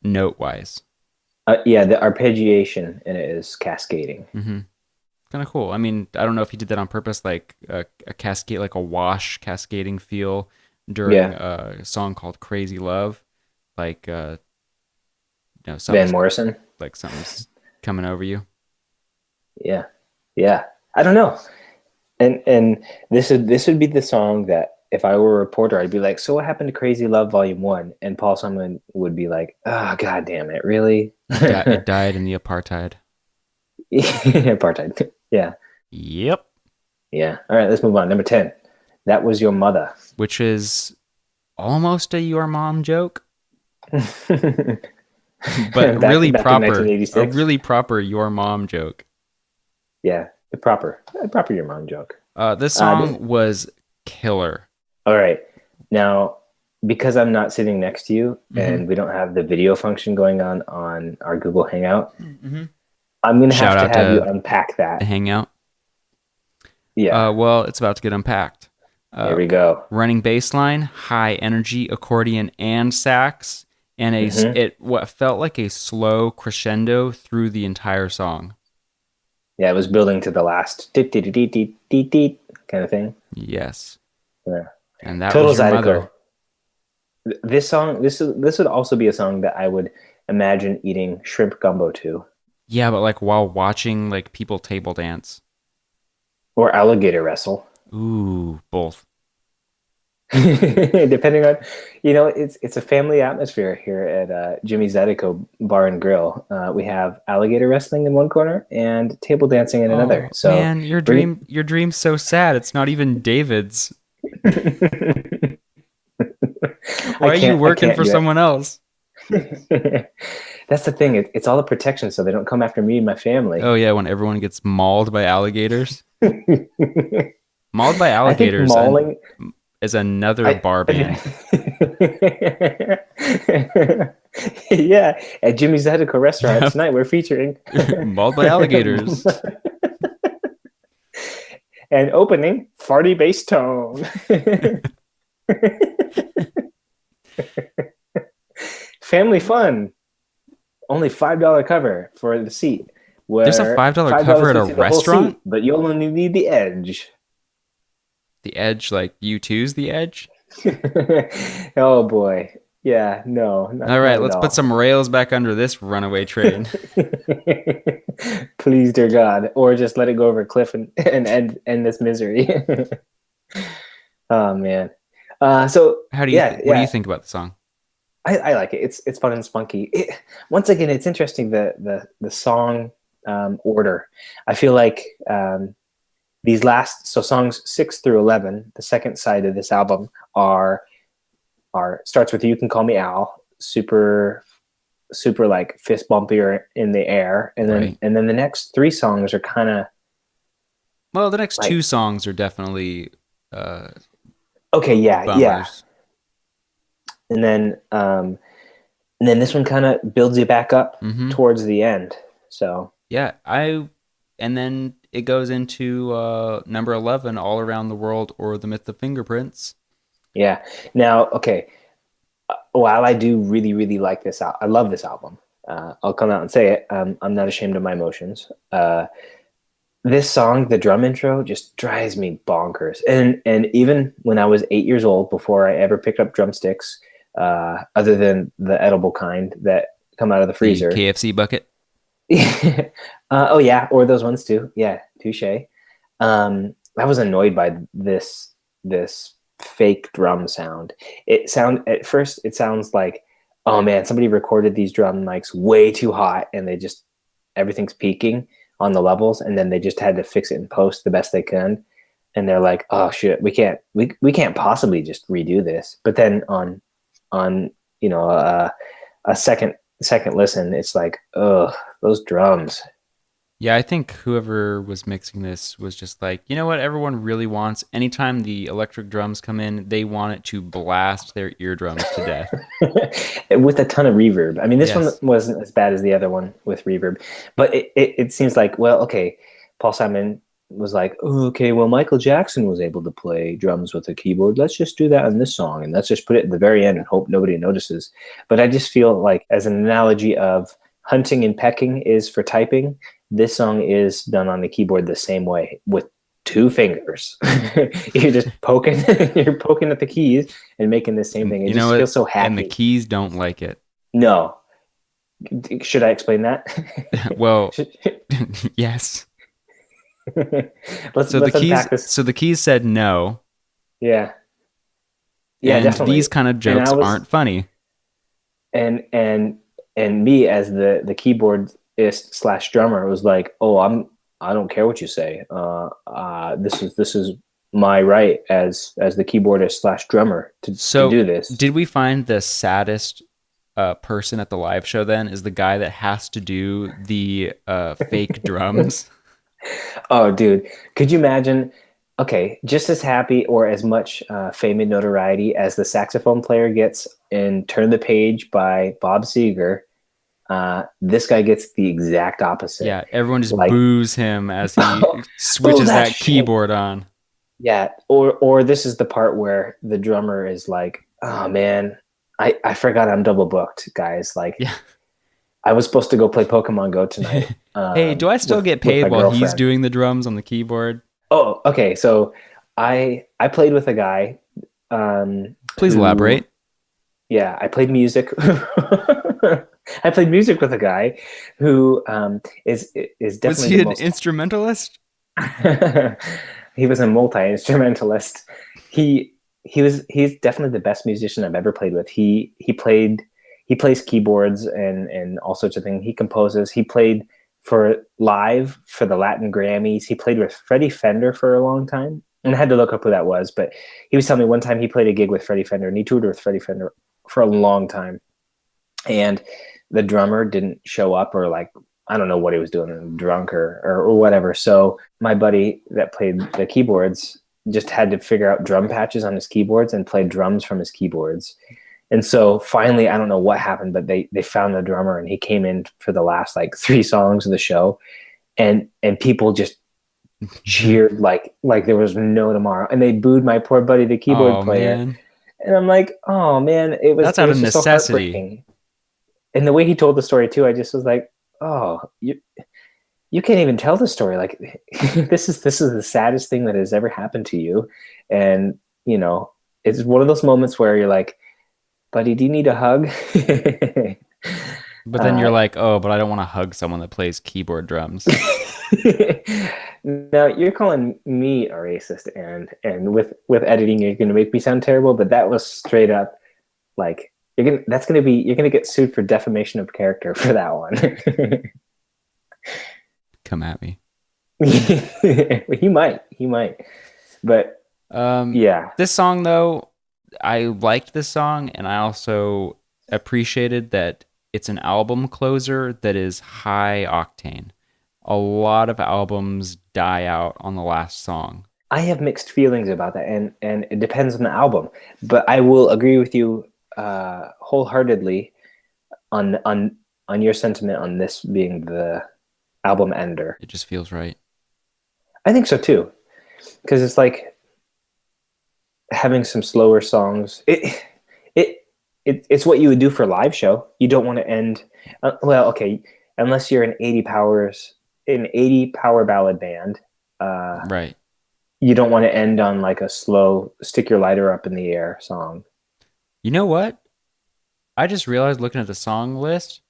note wise. yeah. The arpeggiation in it is cascading. Mm-hmm. Kind of cool. I mean, I don't know if he did that on purpose, like a cascade, like a wash cascading feel during Yeah, a song called "Crazy Love," like Van something's Morrison. like something's coming over you. Yeah, yeah. I don't know. And this would be the song that if I were a reporter, I'd be like, "So what happened to Crazy Love Volume One?" And Paul Simon would be like, "Oh, God damn it, really?" It died in the apartheid. Apartheid. Yeah, Yep. yeah. All right, let's move on. Number 10. That was your mother. Which is almost a your mom joke, but Back in a 1986. really proper your mom joke. Yeah, the proper your mom joke. This This, song was killer. all right. Now, because I'm not sitting next to you Hmm. and we don't have the video function going on our Google Hangout, Hmm. I'm gonna Shout have to out have you to unpack the that. Hangout. Yeah, Well, it's about to get unpacked. here Uh, we go. Running bass line, high energy accordion and sax, and Hmm. what felt like a slow crescendo through the entire song. Yeah, it was building to the last deet, deet, deet, deet, deet, deet, kind of thing. Yes, Yeah. and that Total was your Zydeco. mother. This song, this would also be a song that I would imagine eating shrimp gumbo to, Yeah, but like while watching like people table dance. or alligator wrestle. Ooh, both. Depending on, it's a family atmosphere here at Jimmy Zydeco Bar and Grill. We have alligator wrestling in one corner and table dancing in another. Oh So man, bring. your dream's so sad. It's not even David's. Why are you I working can't for do someone else? it. That's the thing. It's all the protection, so they don't come after me and my family. Oh yeah, when everyone gets mauled by alligators. Mauled by I think alligators mauling. is another I, bar band. yeah, at Jimmy's Zydeco restaurant Yep. tonight, we're featuring Mauled by alligators. and opening farty bass tone. Family fun. only $5 cover for the seat, There's a where $5 $5 cover at a gets you the whole restaurant? seat, but you only need the edge. The Edge, like U2's The Edge? Oh boy. Yeah, no, All right, not at let's put all. some rails back under this runaway train. Please, dear God, or just let it go over a cliff and end this misery. Oh man. So yeah, What do you yeah, think about the song? I like it. It's fun and spunky. Once again, it's interesting the song order. I feel like these last so songs 6 through 11, the second side of this album are starts with "You Can Call Me Al," super like fist bumpier in the air, and then Right. the next three songs are kind of Well, the next like, two songs are definitely uh, okay, yeah, yeah, bummers. and then this one kind of builds you back up Mm-hmm. towards the end. So Yeah, and then it goes into number 11, All Around the World or The Myth of Fingerprints. yeah, now okay, while I do really really like this I love this album. I'll come out and say it. I'm not ashamed of my emotions. This song, the drum intro, just drives me bonkers. And even when I was 8 years old, before I ever picked up drumsticks, other than the edible kind that come out of the The freezer. KFC bucket. Oh yeah, or those ones too. Yeah, touche. I was annoyed by this fake drum sound. At first it sounds like, oh man, somebody recorded these drum mics way too hot, and they just everything's peaking on the levels, and then they just had to fix it in post the best they can. And they're like, oh shit, we can't possibly just redo this. But then on a second listen, it's like, ugh, those drums. Yeah, I think whoever was mixing this was just like, you know what everyone really wants? Anytime the electric drums come in, they want it to blast their eardrums to death. With a ton of reverb. I mean, this one Yes. wasn't as bad as the other one with reverb, but it seems like, well, okay, Paul Simon was like, oh, okay, well, Michael Jackson was able to play drums with a keyboard. Let's just do that on this song, and let's just put it at the very end and hope nobody notices. But I just feel like, as an analogy of hunting and pecking is for typing, this song is done on the keyboard the same way with two fingers. You're just poking, you're poking at the keys and making the same And thing. It you know just what? feels so And the hacky. keys don't like it. No. Should I explain that? Well, yes. Let's unpack this. So the keys said no, Yeah. Yeah, and these definitely. kind of And I jokes was aren't funny. and and and me as the keyboardist slash drummer was like, oh, I don't care what you say. This is my right as the keyboardist slash drummer to So do this. did we find the saddest person at the live show then is the guy that has to do the fake drums? Oh, dude, could you imagine? Okay, just as happy or as much fame and notoriety as the saxophone player gets in "Turn the Page" by Bob Seger, this guy gets the exact opposite. Yeah, everyone just Like, boos him as he boo switches that that shit. keyboard on. Yeah, or this is the part where the drummer is like, "Oh man, I forgot I'm double booked, guys. Like, Yeah. I was supposed to go play Pokemon Go tonight Hey, do I still get with paid my while he's girlfriend." doing the drums on the keyboard? Oh, okay. So I played with a guy Please who, elaborate. yeah, I played music. I played music with a guy who is Was definitely he the an most. instrumentalist? He was a multi instrumentalist. He he's definitely the best musician I've ever played with. He plays keyboards and all sorts of things. He composes. He played for live for the Latin Grammys. He played with Freddie Fender for a long time. And I had to look up who that was, but he was telling me one time he played a gig with Freddie Fender, and he toured with Freddie Fender for a long time. And the drummer didn't show up, or like, I don't know what he was doing, drunk or whatever. So my buddy that played the keyboards just had to figure out drum patches on his keyboards and play drums from his keyboards. And so finally, I don't know what happened, but they found the drummer, and he came in for the last like three songs of the show, and people just cheered like there was no tomorrow, and they booed my poor buddy, the keyboard Oh player. man, And I'm like, oh man, it was that's out of just so necessity. heartbreaking. And the way he told the story too, I just was like, oh, you can't even tell the story. Like this is the saddest thing that has ever happened to you. And it's one of those moments where you're like, buddy, do you need a hug? But then you're uh, like, oh, but I don't want to hug someone that plays keyboard drums. now you're calling me a racist, and with editing, you're going to make me sound terrible. But that was straight up like you're gonna get sued for defamation of character for that one. Come at me. He might, but Um, yeah, this song though, I liked this song, and I also appreciated that it's an album closer that is high octane. A lot of albums die out on the last song. I have mixed feelings about that, and it depends on the album. But I will agree with you wholeheartedly on your sentiment on this being the album ender. It just feels right. I think so too, because it's like having some slower songs. It's what you would do for a live show. You don't want to end. Well, okay, unless you're an 80 power ballad band. Right. You don't want to end on like a slow stick your lighter up in the air song. You know what? I just realized looking at the song list,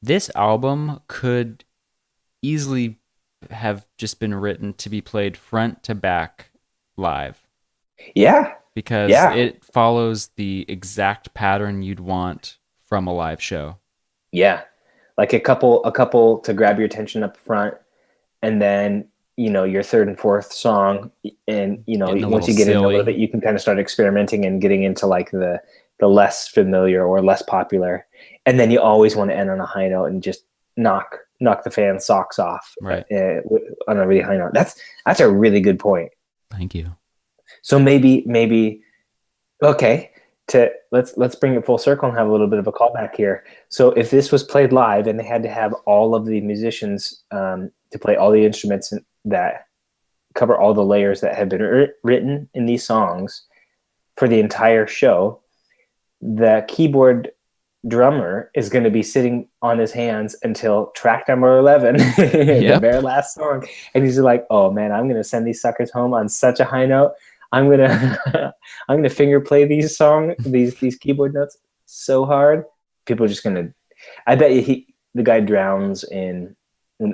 this album could easily have just been written to be played front to back live Yeah, because yeah, it follows the exact pattern you'd want from a live show. yeah. Like a couple to grab your attention up front, and then your third and fourth song, and Getting a once little you get in a little silly. bit, you can kind of start experimenting and getting into like the less familiar or less popular, and then you always want to end on a high note and just knock the fans' socks off Right. on a really high note. That's a really good point. Thank you. So maybe okay, to let's bring it full circle and have a little bit of a callback here. So if this was played live and they had to have all of the musicians to play all the instruments that cover all the layers that have been written in these songs for the entire show, the keyboard drummer is going to be sitting on his hands until track number 11, the Yep. very last song, and he's like, oh man, I'm going to send these suckers home on such a high note. I'm going to I'm going to finger play these keyboard notes so hard, people are just going to, I bet you the guy drowns in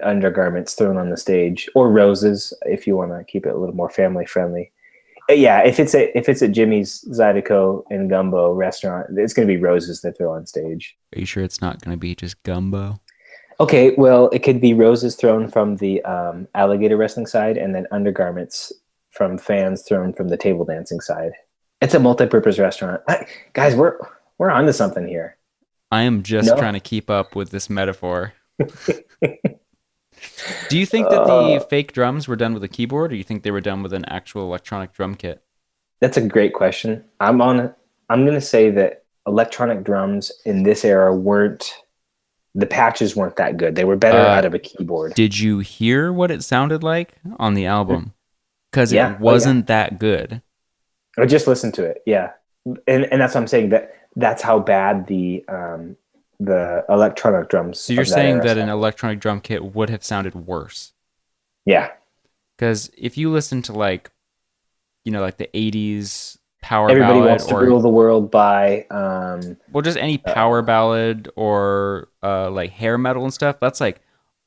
undergarments thrown on the stage, or roses if you want to keep it a little more family friendly. Yeah, if it's at Jimmy's Zydeco and Gumbo restaurant, it's going to be roses that throw on stage. Are you sure it's not going to be just gumbo? Okay, well, it could be roses thrown from the alligator wrestling side, and then undergarments from fans thrown from the table dancing side. It's a multi-purpose restaurant. Guys, we're onto something here. I am just No, trying to keep up with this metaphor. Do you think that the fake drums were done with a keyboard, or do you think they were done with an actual electronic drum kit? that's a great question. I'm going to say that electronic drums in this era weren't, the patches weren't that good. They were better Uh, out of a keyboard. did you hear what it sounded like on the album? Because it Yeah. Oh yeah. wasn't that good. I just listened to it. Yeah. And that's what I'm saying, that's how bad the electronic drums So you're of that saying era that an sound. electronic drum kit would have sounded worse? Yeah. Because if you listen to like the 80s power Everybody ballad wants to rule the world by well, just any power ballad or like hair metal and stuff, that's like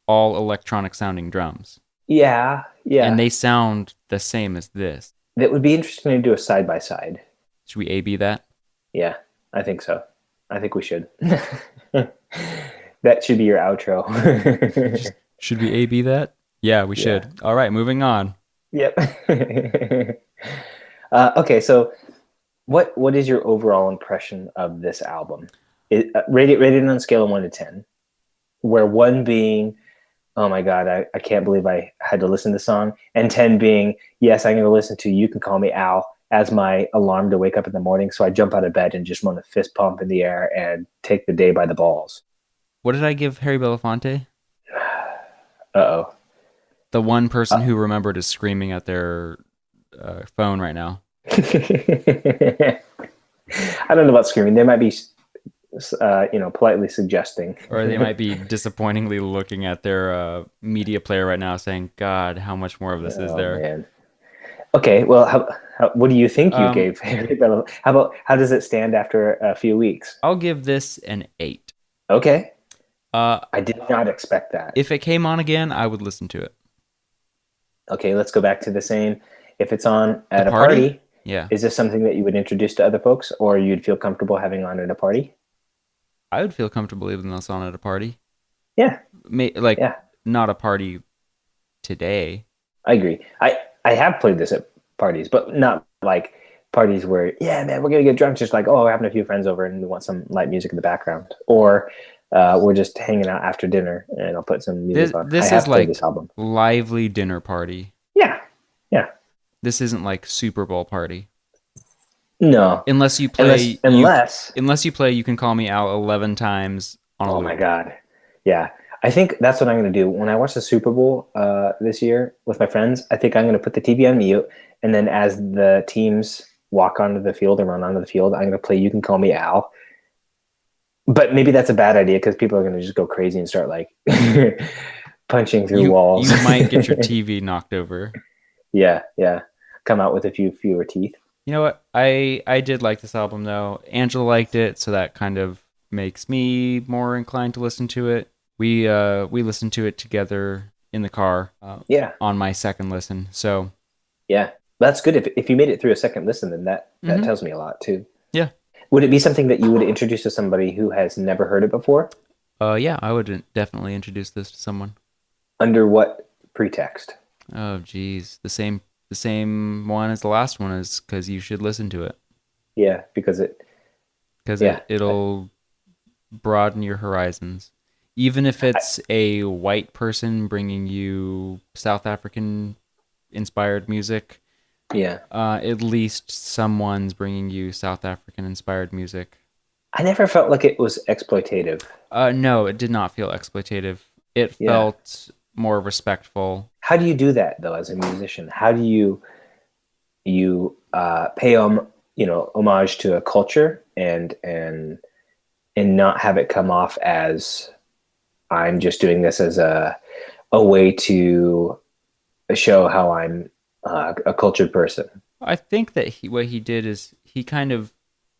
all electronic sounding drums. yeah, And yeah. they sound the same as this. That would be interesting to do a side by side. Should we A-B that? Yeah, I think so. I think we should. That should be your outro. Should we A-B that? Yeah, we Yeah. should. All right, moving on. Yep. Okay, so what is your overall impression of this album? Rated on a scale of 1 to 10, where 1 being, oh my god, I can't believe I had to listen to this song, and 10 being, yes, I'm going to listen to You Can Call Me Al as my alarm to wake up in the morning, so I jump out of bed and just want to fist pump in the air and take the day by the balls. What did I give Harry Belafonte? Uh-oh. The one person who remembered is screaming at their phone right now. I don't know about screaming. There might be politely suggesting. Or they might be disappointingly looking at their media player right now saying, God, how much more of this is Oh there? man. Okay, well, what do you think you Um, gave Harry Belafonte? How does it stand after a few weeks? I'll give this an 8. Okay, Uh, I did not expect that. if it came on again, I would listen to it. Okay, let's go back to the saying. If it's on The at a party? party, Yeah. is this something that you would introduce to other folks, or you'd feel comfortable having on at a party? I would feel comfortable leaving this on at a party. Yeah, Like, yeah, not a party today. I agree. I have played this at parties, but not like parties where, yeah, man, we're gonna get drunk. Just like, oh, we're having a few friends over and we want some light music in the background, or we're just hanging out after dinner and I'll put some This music on. I this is have played like this album. lively dinner party. Yeah, yeah. This isn't like Super Bowl party. No, Unless you unless play unless. unless you play You Can Call Me Out 11 times on a Oh my loop. God. Yeah. I think that's what I'm going to do. When I watch the Super Bowl this year with my friends, I think I'm going to put the TV on mute. And then as the teams walk onto the field and run onto the field, I'm going to play You Can Call Me Al. But maybe that's a bad idea because people are going to just go crazy and start like punching through walls. You might get your TV knocked over. Yeah, yeah. Come out with a few fewer teeth. You know what? I did like this album though. Angela liked it, so that kind of makes me more inclined to listen to it. We listened to it together in the car Yeah, on my second listen. So yeah. That's good. If you made it through a second listen, then that Mhm. tells me a lot too. yeah, Would it be something that you would introduce to somebody who has never heard it before? yeah, I would definitely introduce this to someone. Under what pretext? Oh, geez, the same one as the last one is because you should listen to it Yeah, because because yeah, it'll broaden your horizons. Even if it's a white person bringing you South African inspired music, yeah. at least someone's bringing you South African inspired music. I never felt like it was exploitative. No, it did not feel exploitative. It Yeah. felt more respectful. How do you do that though as a musician? How do you pay homage to a culture and not have it come off as I'm just doing this as a way to show how I'm a cultured person. I think that what he did is he kind of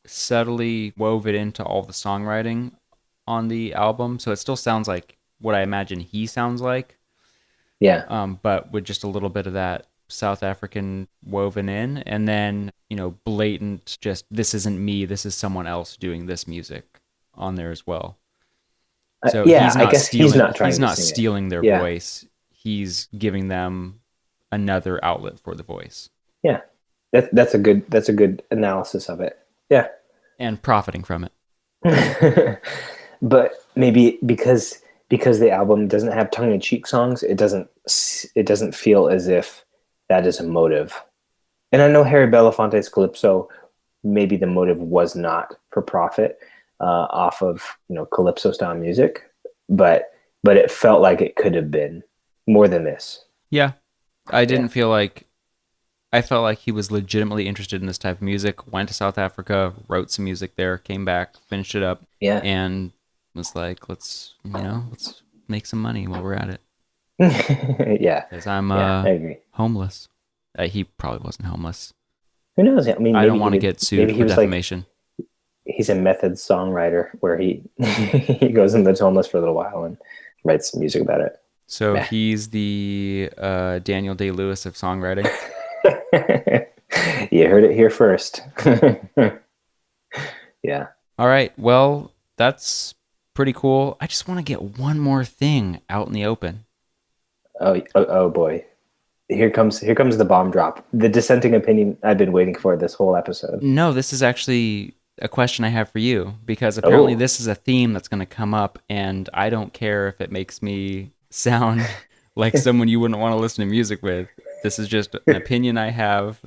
subtly wove it into all the songwriting on the album, so it still sounds like what I imagine he sounds like, Yeah. but with just a little bit of that South African woven in, and then blatant, just this isn't me, this is someone else doing this music on there as well. So Yeah, I guess he's not trying he's to not sing it. stealing their Yeah. voice. He's giving them another outlet for the voice Yeah. That's a good analysis of it. Yeah. and profiting from it. But maybe because the album doesn't have tongue-in-cheek songs, it doesn't feel as if that is a motive. And I know Harry Belafonte's Calypso, maybe the motive was not for profit off of Calypso style music, but it felt like it could have been more than this. Yeah, I didn't Yeah. feel like I felt like he was legitimately interested in this type of music. Went to South Africa, wrote some music there, came back, finished it up, Yeah. and was like, let's make some money while we're at it. Yeah. Because I'm Yeah, I agree. homeless. He probably wasn't homeless. Who knows? I mean, I maybe don't want to he get sued maybe for he was like, defamation. he's a method songwriter where he he goes into the homeless for a little while and writes music about it. So he's the Daniel Day-Lewis of songwriting. You heard it here first. Yeah. All right. Well, that's pretty cool. I just want to get one more thing out in the open. Oh boy. Here comes the bomb drop. The dissenting opinion I've been waiting for this whole episode. No, this is actually a question I have for you because apparently Oh. this is a theme that's going to come up, and I don't care if it makes me sound like someone you wouldn't want to listen to music with. This is just an opinion I have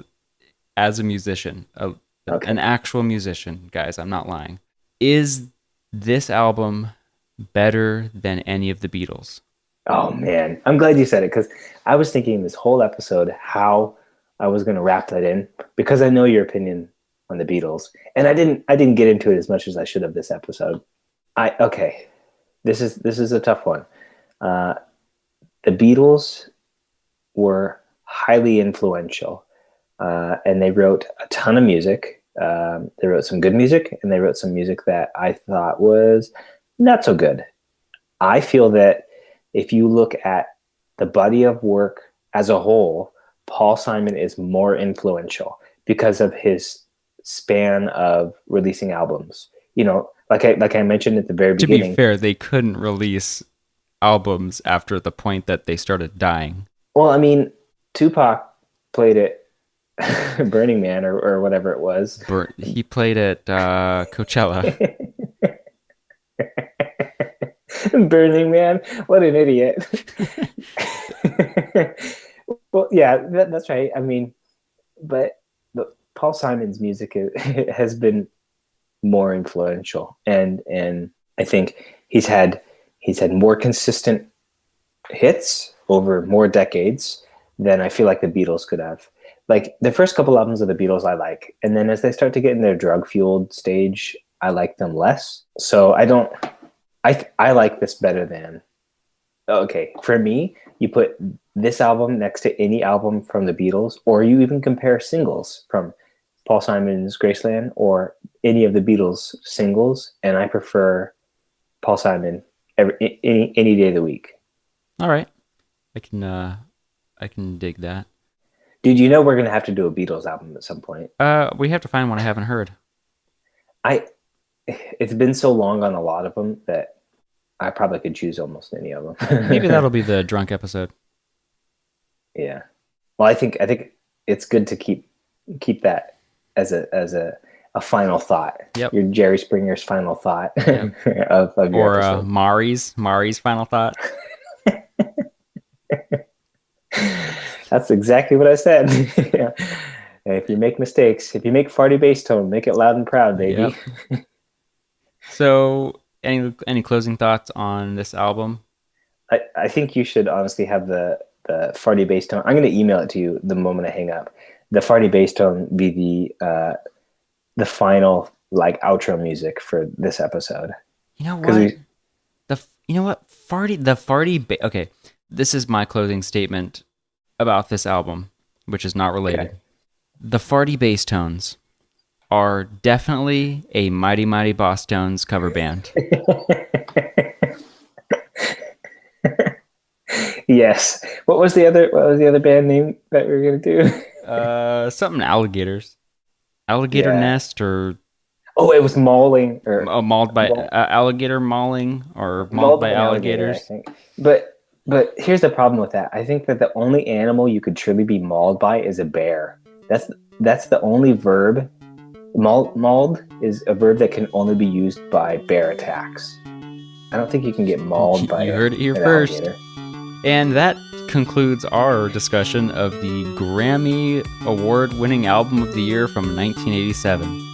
as a musician, Okay. an actual musician, guys. I'm not lying. Is this album better than any of the Beatles? Oh man, I'm glad you said it because I was thinking this whole episode how I was going to wrap that in because I know your opinion on the Beatles, and I didn't get into it as much as I should have this episode. Okay, this is a tough one. Uh, the Beatles were highly influential, and they wrote a ton of music. They wrote some good music, and they wrote some music that I thought was not so good. I feel that if you look at the body of work as a whole, Paul Simon is more influential because of his span of releasing albums. Like I mentioned at the very To be beginning. fair, they couldn't release albums after the point that they started dying. Well, I mean, Tupac played at Burning Man or whatever it was. He played at Coachella. Burning Man, what an idiot. Well, yeah, that's right. I mean, but Paul Simon's music has been more influential, and I think he's had more consistent hits over more decades than I feel like the Beatles could have. Like the first couple albums of the Beatles I like, and then as they start to get in their drug fueled stage, I like them less. So I like this better than. Okay, for me, you put this album next to any album from the Beatles, or you even compare singles from Paul Simon's Graceland or any of the Beatles singles, and I prefer Paul Simon any day of the week. All right, I can dig that. Dude, you know we're gonna have to do a Beatles album at some point. We have to find one I haven't heard. It's been so long on a lot of them that I probably could choose almost any of them. Maybe that'll be the drunk episode. Yeah. Well, I think it's good to keep that as a final thought. Yep. Your Jerry Springer's final thought. Yep. of your or Mari's final thought. That's exactly what I said. Yeah. If you make mistakes, if you make farty bass tone, make it loud and proud, baby. Yep. So, any closing thoughts on this album? I think you should honestly have the farty bass tone. I'm going to email it to you the moment I hang up. The farty bass tone be the final like outro music for this episode. You know what? Okay, this is my closing statement about this album, which is not related. Okay. The farty bass tones are definitely a Mighty Mighty Boss Tones cover band. Yes. What was the other band name that we were gonna do? Something Alligators. Alligator Nest or. Oh, it was Mauling or mauled by alligator mauling or mauled by alligators. I think. But here's the problem with that. I think that the only animal you could truly be mauled by is a bear. That's the only verb. Mauled is a verb that can only be used by bear attacks. I don't think you can get mauled by. You heard it here first. Alligator. And that concludes our discussion of the Grammy Award-winning album of the year from 1987.